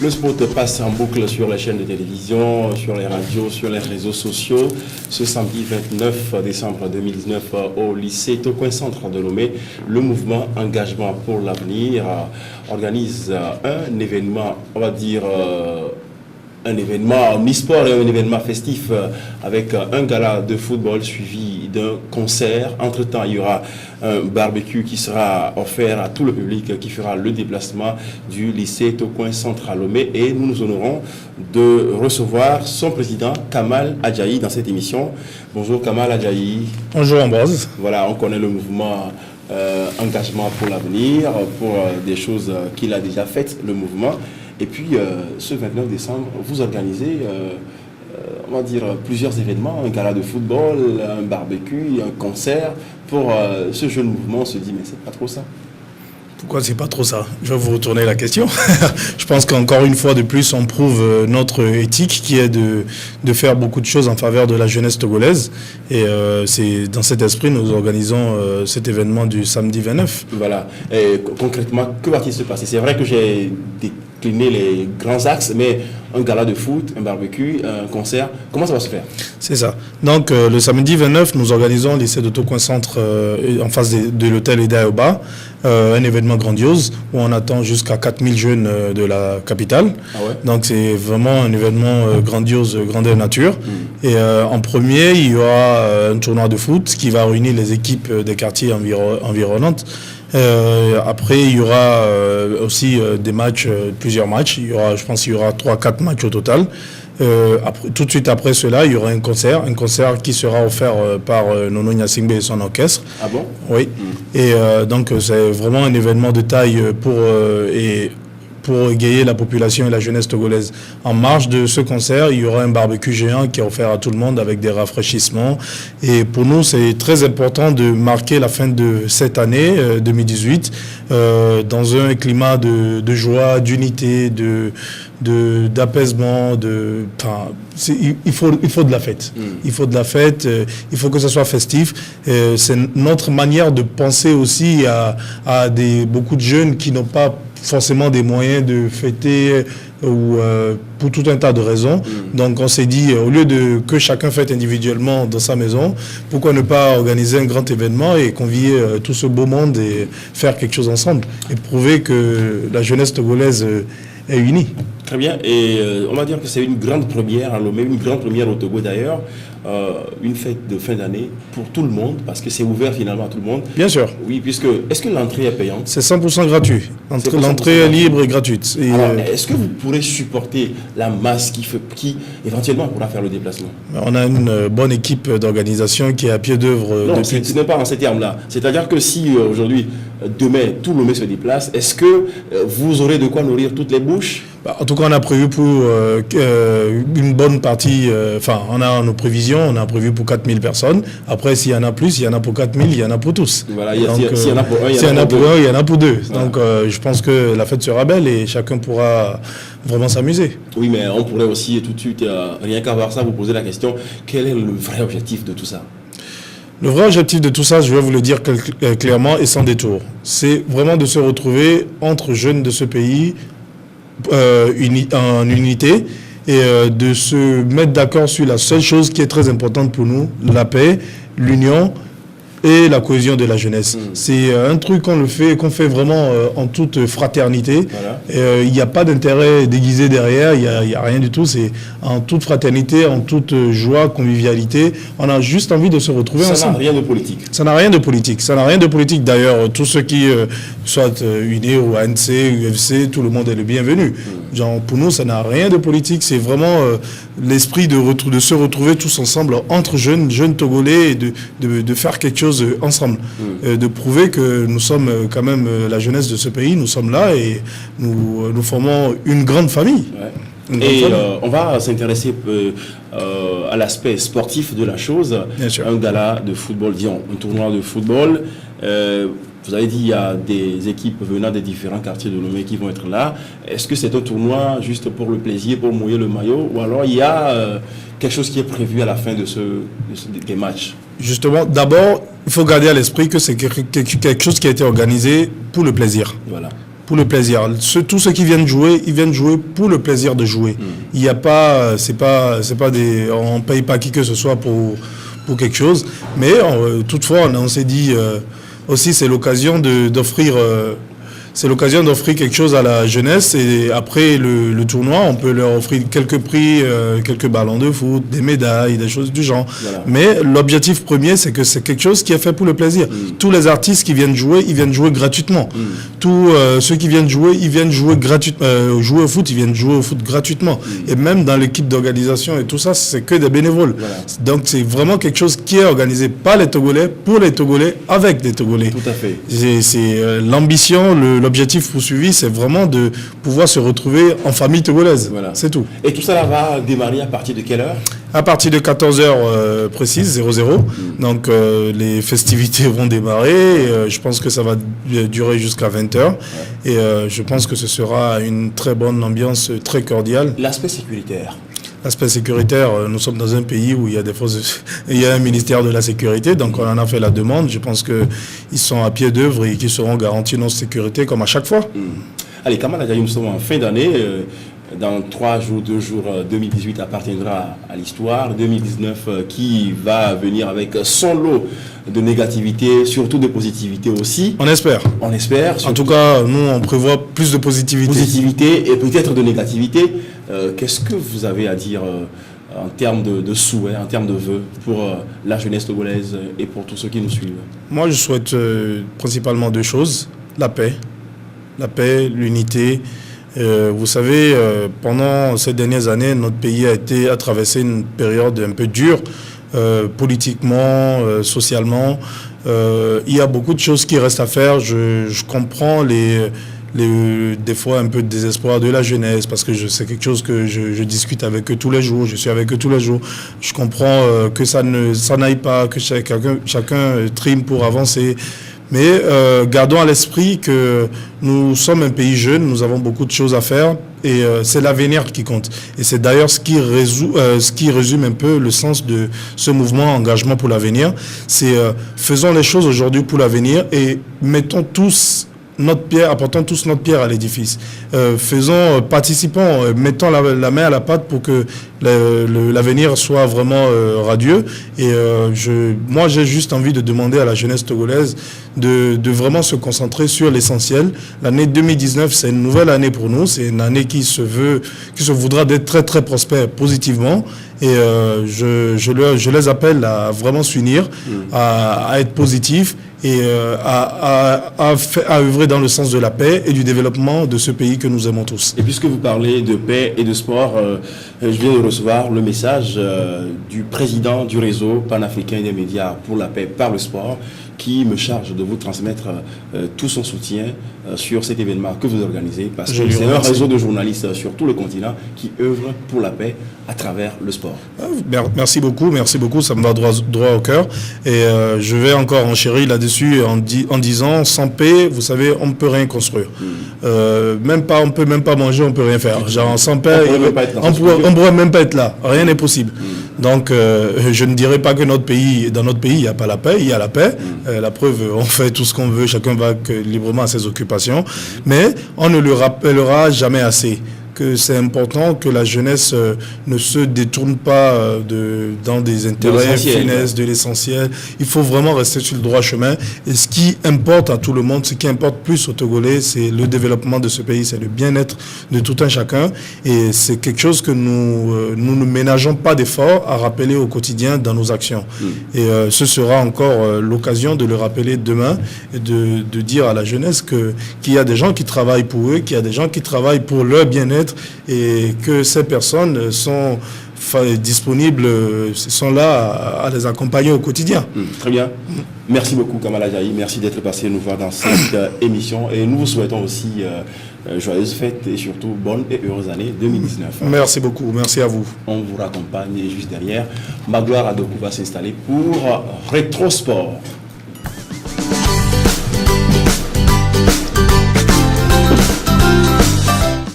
Le sport passe en boucle sur les chaînes de télévision, sur les radios, sur les réseaux sociaux. Ce samedi 29 décembre 2019 au lycée Tocoin Centre de Lomé, le mouvement Engagement pour l'avenir organise un événement, on va dire un événement mi-sport et un événement festif avec un gala de football suivi d'un concert. Entre-temps, il y aura un barbecue qui sera offert à tout le public qui fera le déplacement du lycée Tocoin Centre à Lomé. Et nous nous honorons de recevoir son président, Kamal Adjaï, dans cette émission. Bonjour Kamal Adjaï. Bonjour Ambroise. Voilà, on connaît le mouvement Engagement pour l'avenir, pour des choses qu'il a déjà faites, le mouvement. Et puis, ce 29 décembre, vous organisez, on va dire, plusieurs événements, un gala de football, un barbecue, un concert. Pour ce jeune mouvement, on se dit, mais c'est pas trop ça. Pourquoi c'est pas trop ça? Je vais vous retourner la question. Je pense qu'encore une fois de plus, on prouve notre éthique qui est de faire beaucoup de choses en faveur de la jeunesse togolaise. Et c'est dans cet esprit nous organisons cet événement du samedi 29. Voilà. Et concrètement, que va-t-il se passer? C'est vrai que j'ai décliné les grands axes, mais un gala de foot, un barbecue, un concert, comment ça va se faire? C'est ça. Donc le samedi 29, nous organisons au lycée de Tocoin Centre en face de l'hôtel Edaoba, un événement grandiose où on attend jusqu'à 4000 jeunes de la capitale. Ah ouais? Donc c'est vraiment un événement grandiose, grandeur nature. Et en premier, il y aura un tournoi de foot qui va réunir les équipes des quartiers environnantes. Après, il y aura aussi des matchs, plusieurs matchs. Je pense qu'il y aura 3-4 matchs au total. Tout de suite après cela, il y aura un concert qui sera offert par Nono Nyasingbe et son orchestre. Ah bon? Oui. Et donc, c'est vraiment un événement de taille pour égayer la population et la jeunesse togolaise. En marge de ce concert, il y aura un barbecue géant qui est offert à tout le monde avec des rafraîchissements. Et pour nous, c'est très important de marquer la fin de cette année 2018 dans un climat de joie, d'unité, d'apaisement. Il faut de la fête. Il faut de la fête. Il faut que ça soit festif. C'est notre manière de penser aussi à beaucoup de jeunes qui n'ont pas forcément des moyens de fêter ou pour tout un tas de raisons. Donc on s'est dit, au lieu de que chacun fête individuellement dans sa maison, pourquoi ne pas organiser un grand événement et convier tout ce beau monde et faire quelque chose ensemble et prouver que la jeunesse togolaise est unie. Très bien, et on va dire que c'est une grande première à Lomé, une grande première au Togo d'ailleurs, une fête de fin d'année pour tout le monde, parce que c'est ouvert finalement à tout le monde. Bien sûr. Oui, puisque, est-ce que l'entrée est payante? C'est 100% gratuit. L'entrée est libre et gratuite. Et alors, est-ce que vous pourrez supporter la masse qui éventuellement pourra faire le déplacement? On a une bonne équipe d'organisation qui est à pied d'œuvre. Non, ce n'est pas en ces termes-là. C'est-à-dire que si aujourd'hui, demain, tout Lomé se déplace, est-ce que vous aurez de quoi nourrir toutes les bouches? En tout cas, on a prévu pour une bonne partie, on a nos prévisions, on a prévu pour 4000 personnes. Après, s'il y en a plus, il y en a pour 4000, il y en a pour tous. Voilà, s'il y en a pour un, il y en a pour un, il y en a pour deux. Voilà. Donc, je pense que la fête sera belle et chacun pourra vraiment s'amuser. Oui, mais on pourrait aussi tout de suite, rien qu'à voir ça, vous poser la question, quel est le vrai objectif de tout ça? Le vrai objectif de tout ça, je vais vous le dire clairement et sans détour. C'est vraiment de se retrouver entre jeunes de ce pays, en unité et de se mettre d'accord sur la seule chose qui est très importante pour nous, la paix, l'union et la cohésion de la jeunesse. C'est un truc qu'on fait vraiment en toute fraternité. Voilà. Il n'y a pas d'intérêt déguisé derrière, il n'y a rien du tout. C'est en toute fraternité, en toute joie, convivialité. On a juste envie de se retrouver ensemble. Ça n'a rien de politique. Ça n'a rien de politique. Ça n'a rien de politique. D'ailleurs, tous ceux qui soient unis ou ANC, UFC, tout le monde est le bienvenu. Genre, pour nous, ça n'a rien de politique. C'est vraiment l'esprit de se retrouver tous ensemble entre jeunes Togolais et de faire quelque chose ensemble, de prouver que nous sommes quand même la jeunesse de ce pays, nous sommes là et nous formons une grande famille. Ouais. Et on va s'intéresser à l'aspect sportif de la chose. Bien sûr. Un gala de football, disons, un tournoi de football. Vous avez dit qu'il y a des équipes venant des différents quartiers de Lomé qui vont être là. Est-ce que c'est un tournoi juste pour le plaisir, pour mouiller le maillot, ou alors il y a quelque chose qui est prévu à la fin des matchs? Justement, d'abord, il faut garder à l'esprit que c'est quelque chose qui a été organisé pour le plaisir. Voilà. pour le plaisir. Tous ceux qui viennent jouer, ils viennent jouer pour le plaisir de jouer. Il n'y a pas, c'est pas des, on paye pas qui que ce soit pour quelque chose. Mais toutefois, on s'est dit aussi, c'est l'occasion d'offrir. C'est l'occasion d'offrir quelque chose à la jeunesse et après le tournoi, on peut leur offrir quelques prix, quelques ballons de foot, des médailles, des choses du genre. Voilà. Mais l'objectif premier, c'est que c'est quelque chose qui est fait pour le plaisir. Tous les artistes qui viennent jouer, ils viennent jouer gratuitement. Tous ceux qui viennent jouer, ils viennent jouer gratuitement. Jouer au foot, ils viennent jouer au foot gratuitement. Et même dans l'équipe d'organisation et tout ça, c'est que des bénévoles. Voilà. Donc c'est vraiment quelque chose qui est organisé par les Togolais, pour les Togolais, avec des Togolais. Tout à fait. C'est l'ambition, l'objectif poursuivi, c'est vraiment de pouvoir se retrouver en famille togolaise. Voilà. C'est tout. Et tout ça va démarrer à partir de quelle heure? À partir de 14h précises, 00. Donc les festivités vont démarrer. Je pense que ça va durer jusqu'à 20h. Et je pense que ce sera une très bonne ambiance, très cordiale. L'aspect sécuritaire. L'aspect sécuritaire, nous sommes dans un pays où il y a des forces, il y a un ministère de la sécurité, donc on en a fait la demande. Je pense qu'ils sont à pied d'œuvre et qu'ils seront garantis notre sécurité comme à chaque fois. Allez, Kamala Diaye, nous sommes en fin d'année. Dans 3 jours, 2 jours, 2018 appartiendra à l'histoire. 2019 qui va venir avec son lot de négativité, surtout de positivité aussi. On espère. On espère. En tout cas, nous, on prévoit plus de positivité. Positivité et peut-être de négativité. Qu'est-ce que vous avez à dire en termes de souhaits, en termes de vœux pour la jeunesse togolaise et pour tous ceux qui nous suivent? Moi, je souhaite principalement 2 choses. La paix, l'unité. Vous savez, pendant ces dernières années, notre pays a traversé une période un peu dure, politiquement, socialement. Il y a beaucoup de choses qui restent à faire. Je comprends des fois un peu de désespoir de la jeunesse parce que c'est quelque chose que je discute avec eux tous les jours, je suis avec eux tous les jours. Je comprends que ça n'aille pas, que chacun trime pour avancer. Mais gardons à l'esprit que nous sommes un pays jeune, nous avons beaucoup de choses à faire et c'est l'avenir qui compte. Et c'est d'ailleurs ce qui résume un peu le sens de ce mouvement engagement pour l'avenir. C'est faisons les choses aujourd'hui pour l'avenir et apportons tous notre pierre à l'édifice. Participons, mettons la main à la pâte pour que l'avenir soit vraiment radieux. Et moi, j'ai juste envie de demander à la jeunesse togolaise de vraiment se concentrer sur l'essentiel. L'année 2019, c'est une nouvelle année pour nous. C'est une année qui se voudra d'être très, très prospère positivement. Et je les appelle à vraiment s'unir, à être positifs et à œuvrer dans le sens de la paix et du développement de ce pays que nous aimons tous. Et puisque vous parlez de paix et de sport, je viens de recevoir le message du président du réseau panafricain des médias pour la paix par le sport, qui me charge de vous transmettre tout son soutien sur cet événement que vous organisez, parce que c'est un réseau de journalistes sur tout le continent qui œuvrent pour la paix à travers le sport. Merci beaucoup, ça me va droit au cœur. Et je vais encore enchérir là-dessus en disant, sans paix, vous savez, on ne peut rien construire. On ne peut même pas manger, on ne peut rien faire. Genre, sans paix, on ne pourrait même pas être là. Rien n'est possible. Donc, je ne dirais pas que dans notre pays, il n'y a pas la paix, il y a la paix. La preuve, on fait tout ce qu'on veut, chacun va librement à ses occupations. Mais on ne le rappellera jamais assez que c'est important que la jeunesse ne se détourne pas dans des intérêts, finesses, de l'essentiel. Il faut vraiment rester sur le droit chemin. Et ce qui importe à tout le monde, ce qui importe plus aux Togolais, c'est le développement de ce pays, c'est le bien-être de tout un chacun. Et c'est quelque chose que nous ne ménageons pas d'efforts à rappeler au quotidien dans nos actions. Et ce sera encore l'occasion de le rappeler demain et de dire à la jeunesse qu'il y a des gens qui travaillent pour eux, qu'il y a des gens qui travaillent pour leur bien-être, et que ces personnes sont disponibles, sont là à les accompagner au quotidien. Très bien. Merci beaucoup Kamala Diaye, merci d'être passé nous voir dans cette émission et nous vous souhaitons aussi joyeuses fêtes et surtout bonne et heureuse année 2019. Merci beaucoup, merci à vous. On vous raccompagne juste derrière. Magloire Adokou va s'installer pour Rétrosport.